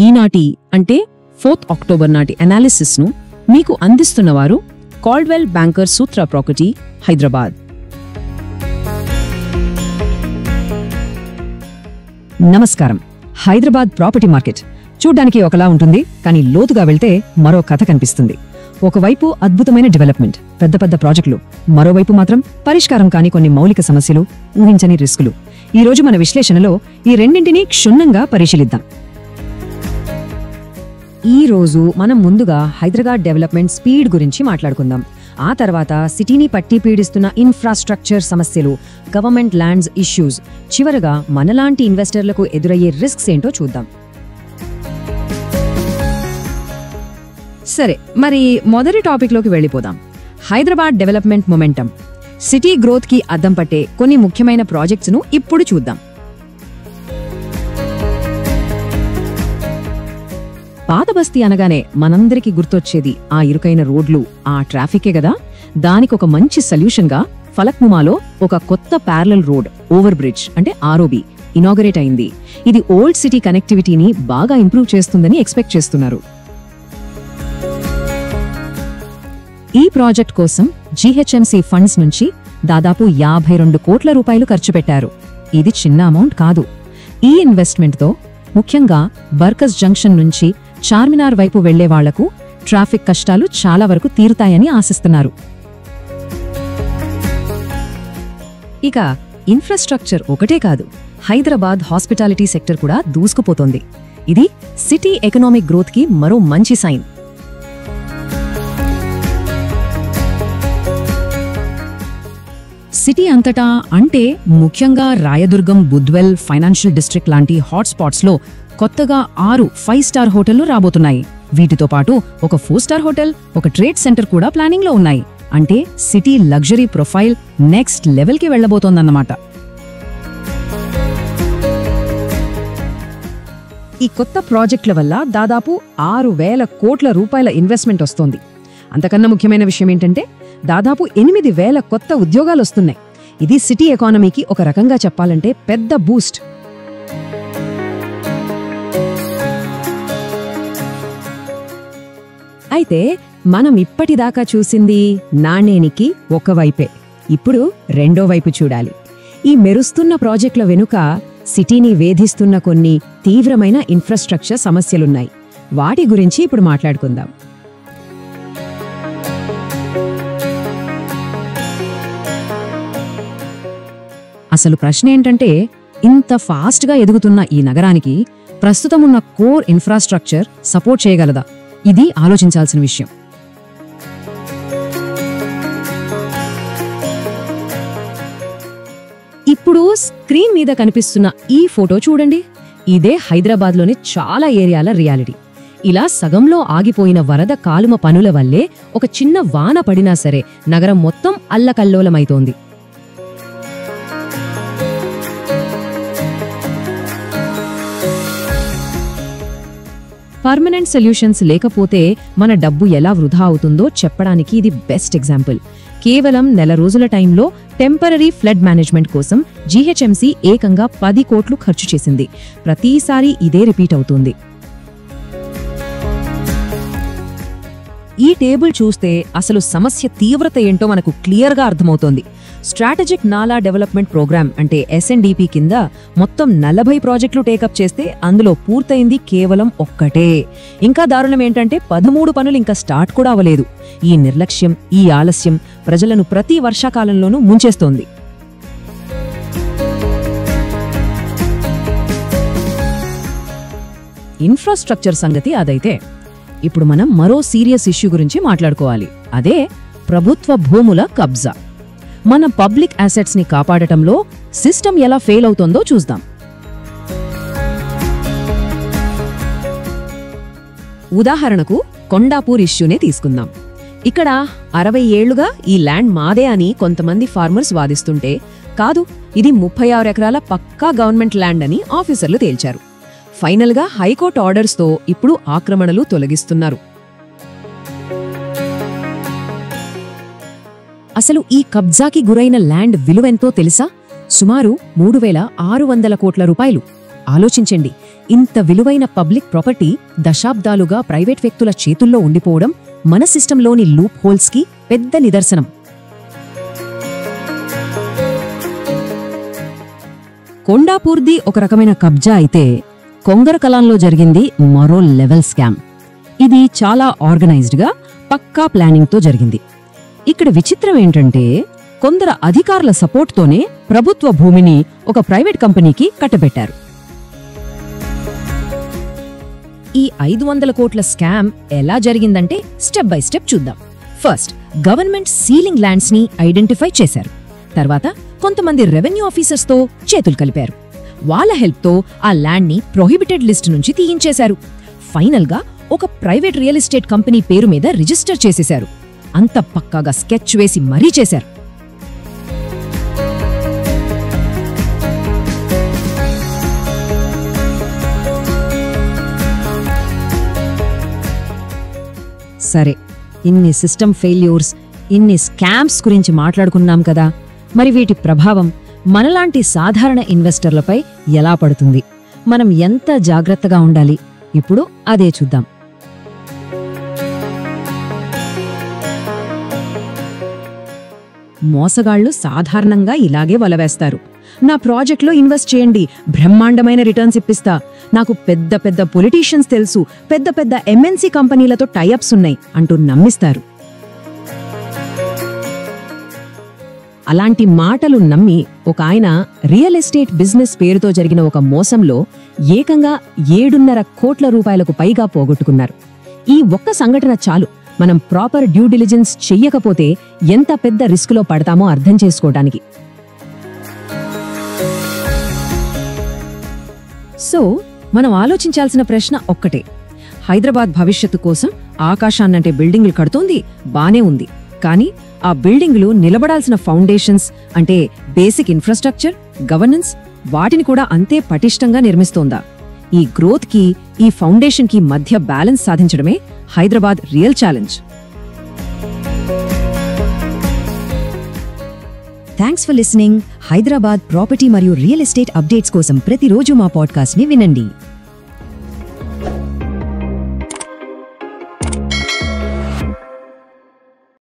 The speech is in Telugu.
ఈనాటి అంటే 4th అక్టోబర్ నాటి అనాలిసిస్ను మీకు అందిస్తున్నవారు కాల్డ్వెల్ బ్యాంకర్ సూత్ర ప్రాపర్టీ, హైదరాబాద్. నమస్కారం. హైదరాబాద్ ప్రాపర్టీ మార్కెట్ చూడ్డానికి ఒకలా ఉంటుంది, కానీ లోతుగా వెళ్తే మరో కథ కనిపిస్తుంది. ఒకవైపు అద్భుతమైన డెవలప్మెంట్, పెద్ద పెద్ద ప్రాజెక్టులు, మరోవైపు మాత్రం పరిష్కారం కాని కొన్ని మౌలిక సమస్యలు, ఊహించని రిస్కులు. ఈ రోజు మన విశ్లేషణలో ఈ రెండింటినీ క్షుణ్ణంగా పరిశీలిద్దాం. ఈ రోజు మనం ముందుగా హైదరాబాద్ డెవలప్మెంట్ స్పీడ్ గురించి మాట్లాడుకుందాం. ఆ తర్వాత సిటీని పట్టి పీడిస్తున్న ఇన్ఫ్రాస్ట్రక్చర్ సమస్యలు, గవర్నమెంట్ ల్యాండ్స్ ఇష్యూస్, చివరగా మనలాంటి ఇన్వెస్టర్లకు ఎదురయ్యే రిస్క్స్ ఏంటో చూద్దాం. సరే, మరి మొదటి టాపిక్లోకి వెళ్ళిపోదాం. Hyderabad development momentum. సిటీ గ్రోత్కి అద్దం పట్టే కొన్ని ముఖ్యమైన ప్రాజెక్ట్స్ను ఇప్పుడు చూద్దాం. పాత బస్తీ అనగానే మనందరికీ గుర్తొచ్చేది ఆ ఇరుకైన రోడ్లు, ఆ ట్రాఫికే కదా. దానికొక మంచి సొల్యూషన్గా ఫలక్నుమాలో ఒక కొత్త ప్యారలల్ రోడ్ ఓవర్ బ్రిడ్జ్ అంటే ఆర్ఓబి ఇనాగరేట్ అయింది. ఇది ఓల్డ్ సిటీ కనెక్టివిటీని బాగా ఇంప్రూవ్ చేస్తుందని ఎక్స్పెక్ట్ చేస్తున్నారు. ఈ ప్రాజెక్ట్ కోసం జీహెచ్ఎంసీ ఫండ్స్ నుంచి దాదాపు 52 కోట్ల రూపాయలు ఖర్చు పెట్టారు. ఇది చిన్న అమౌంట్ కాదు. ఈ ఇన్వెస్ట్మెంట్తో ముఖ్యంగా బర్కస్ జంక్షన్ నుంచి చార్మినార్ వైపు వెళ్లే వాళ్లకు ట్రాఫిక్ కష్టాలు చాలా వరకు తీరుతాయని ఆశిస్తున్నారు. ఇక ఇన్ఫ్రాస్ట్రక్చర్ ఒకటే కాదు, హైదరాబాద్ హాస్పిటాలిటీ సెక్టర్ కూడా దూసుకుపోతోంది. ఇది సిటీ ఎకనామిక్ గ్రోత్కి మరో మంచి సైన్. సిటీ అంతటా అంటే ముఖ్యంగా రాయదుర్గం, బుద్వెల్, ఫైనాన్షియల్ డిస్ట్రిక్ట్ లాంటి హాట్స్పాట్స్లో కొత్తగా 6 5-స్టార్ హోటళ్లు రాబోతున్నాయి. వీటితో పాటు ఒక 4-స్టార్ హోటల్, ఒక ట్రేడ్ సెంటర్ కూడా ప్లానింగ్లో ఉన్నాయి. అంటే సిటీ లగ్జరీ ప్రొఫైల్ నెక్స్ట్ లెవెల్కి వెళ్లబోతోందన్నమాట. ఈ కొత్త ప్రాజెక్టుల వల్ల దాదాపు 6,000 కోట్ల రూపాయల ఇన్వెస్ట్మెంట్ వస్తోంది. అంతకన్నా ముఖ్యమైన విషయం ఏంటంటే దాదాపు 8,000 కొత్త ఉద్యోగాలు వస్తున్నాయి. ఇది సిటీ ఎకానమీకి ఒక రకంగా చెప్పాలంటే పెద్ద బూస్ట్. అయితే మనం ఇప్పటిదాకా చూసింది నాణేనికి ఒకవైపే. ఇప్పుడు రెండో వైపు చూడాలి. ఈ మెరుస్తున్న ప్రాజెక్టుల వెనుక సిటీని వేధిస్తున్న కొన్ని తీవ్రమైన ఇన్ఫ్రాస్ట్రక్చర్ సమస్యలున్నాయి. వాటి గురించి ఇప్పుడు మాట్లాడుకుందాం. అసలు ప్రశ్న ఏంటంటే, ఇంత ఫాస్ట్గా ఎదుగుతున్న ఈ నగరానికి ప్రస్తుతం ఉన్న కోర్ ఇన్ఫ్రాస్ట్రక్చర్ సపోర్ట్ చేయగలదా? ఇది ఆలోచించాల్సిన విషయం. ఇప్పుడు స్క్రీన్ మీద కనిపిస్తున్న ఈ ఫోటో చూడండి. ఇదే హైదరాబాద్లోని చాలా ఏరియాల రియాలిటీ. ఇలా సగంలో ఆగిపోయిన వరద కాలుమ పనుల వల్లే ఒక చిన్న వాన పడినా సరే నగరం మొత్తం అల్లకల్లోలమైతోంది. పర్మనెంట్ సొల్యూషన్స్ లేకపోతే మన డబ్బు ఎలా వృధా అవుతుందో చెప్పడానికి ఇది బెస్ట్ ఎగ్జాంపుల్. కేవలం 1 నెల రోజుల టైంలో టెంపరరీ ఫ్లడ్ మేనేజ్మెంట్ కోసం జీహెచ్ఎంసీ ఏకంగా 10 కోట్లు ఖర్చు చేసింది. ప్రతిసారి ఇదే రిపీట్ అవుతుంది. ఈ టేబుల్ చూస్తే అసలు సమస్య తీవ్రత ఏంటో మనకు క్లియర్గా అర్థమవుతోంది. స్ట్రాటజిక్ నాలా డెవలప్మెంట్ ప్రోగ్రామ్ అంటే SNDP కింద మొత్తం 40 ప్రాజెక్టులు టేకప్ చేస్తే అందులో పూర్తయింది కేవలం ఒక్కటే. ఇంకా దారుణం ఏంటంటే 13 పనులు ఇంకా స్టార్ట్ కూడా అవ్వలేదు. ఈ నిర్లక్ష్యం, ఈ ఆలస్యం ప్రజలను ప్రతి వర్షాకాలంలోనూ ముంచేస్తోంది. ఇన్ఫ్రాస్ట్రక్చర్ సంగతి అదైతే, ఇప్పుడు మనం మరో సీరియస్ ఇష్యూ గురించి మాట్లాడుకోవాలి. అదే ప్రభుత్వ భూముల కబ్జా. మన పబ్లిక్ అసెట్స్ ని కాపాడటంలో సిస్టమ్ ఎలా ఫెయిల్ అవుతోందో చూద్దాం. ఉదాహరణకు కొండాపూర్ ఇష్యూనే తీసుకుందాం. ఇక్కడ 60 ఏళ్లుగా ఈ ల్యాండ్ మాదే అని కొంతమంది ఫార్మర్స్ వాదిస్తుంటే, కాదు, ఇది 36 ఎకరాల పక్కా గవర్నమెంట్ ల్యాండ్ అని ఆఫీసర్లు తేల్చారు. ఫైనల్గా హైకోర్టు ఆర్డర్స్తో ఇప్పుడు ఆక్రమణలు తొలగిస్తున్నారు. అసలు ఈ కబ్జాకి గురైన ల్యాండ్ విలువెంతో తెలుసా? సుమారు 3,600 కోట్ల రూపాయలు. ఆలోచించండి, ఇంత విలువైన పబ్లిక్ ప్రాపర్టీ దశాబ్దాలుగా ప్రైవేట్ వ్యక్తుల చేతుల్లో ఉండిపోవడం మన సిస్టంలోని లూప్ హోల్స్కి పెద్ద నిదర్శనం. కొండాపూర్ది ఒక రకమైన కబ్జా అయితే, కొంగరకలాంలో జరిగింది మరో లెవెల్ స్కామ్. ఇది చాలా ఆర్గనైజ్డ్గా, పక్కా ప్లానింగ్తో జరిగింది. ఇక్కడ విచిత్రం ఏంటంటే, కొందరు అధికారుల సపోర్ట్తోనే ప్రభుత్వ భూమిని ఒక ప్రైవేట్ కంపెనీకి కట్టబెట్టారు. ఈ 500 కోట్ల స్కామ్ ఎలా జరిగిందంటే స్టెప్ బై స్టెప్ చూద్దాం. ఫస్ట్, గవర్నమెంట్ సీలింగ్ ల్యాండ్స్ ని ఐడెంటిఫై చేశారు. తర్వాత కొంతమంది రెవెన్యూ ఆఫీసర్స్తో చేతులు కలిపారు. వాళ్ళ హెల్ప్తో ఆ ల్యాండ్ని ప్రొహిబిటెడ్ లిస్ట్ నుంచి తీయించేశారు. ఫైనల్గా ఒక ప్రైవేట్ రియల్ ఎస్టేట్ కంపెనీ పేరు మీద రిజిస్టర్ చేసేశారు. అంత పక్కాగా స్కెచ్ వేసి మరీ చేశారు. సరే, ఇన్ని సిస్టమ్ ఫెయిల్యూర్స్, ఇన్ని స్కామ్స్ గురించి మాట్లాడుకున్నాం కదా, మరి వీటి ప్రభావం మనలాంటి సాధారణ ఇన్వెస్టర్లపై ఎలా పడుతుంది? మనం ఎంత జాగ్రత్తగా ఉండాలి? ఇప్పుడు అదే చూద్దాం. మోసగాళ్లు సాధారణంగా ఇలాగే వలవేస్తారు. నా ప్రాజెక్ట్లో ఇన్వెస్ట్ చేయండి, బ్రహ్మాండమైన రిటర్న్స్ ఇప్పిస్తా, నాకు పెద్ద పెద్ద పొలిటీషియన్స్ తెలుసు, పెద్ద పెద్ద ఎంఎన్సీ కంపెనీలతో టైఅప్స్ ఉన్నాయి అంటూ నమ్మిస్తారు. అలాంటి మాటలు నమ్మి ఒక ఆయన రియల్ ఎస్టేట్ బిజినెస్ పేరుతో జరిగిన ఒక మోసంలో ఏకంగా 7.5 కోట్ల రూపాయలకు పైగా పోగొట్టుకున్నారు. ఈ ఒక్క సంఘటన చాలు మనం ప్రాపర్ డ్యూ డిలిజెన్స్ చెయ్యకపోతే ఎంత పెద్ద రిస్కులో పడతామో అర్థం చేసుకోవడానికి. సో మనం ఆలోచించాల్సిన ప్రశ్న ఒక్కటే. హైదరాబాద్ భవిష్యత్తు కోసం ఆకాశాన్నంటే బిల్డింగులు కడుతోంది, బానే ఉంది. కానీ ఆ బిల్డింగులు నిలబడాల్సిన ఫౌండేషన్స్ అంటే బేసిక్ ఇన్ఫ్రాస్ట్రక్చర్, గవర్నెన్స్, వాటిని కూడా అంతే పటిష్టంగా నిర్మిస్తోందా? ఈ గ్రోత్కి, ఈ ఫౌండేషన్కి మధ్య బ్యాలెన్స్ సాధించడమే Hyderabad real challenge. Thanks for listening. Hyderabad property మరియు రియల్ ఎస్టేట్ అప్డేట్స్ కోసం ప్రతిరోజు మా పాడ్కాస్ట్ని వినండి.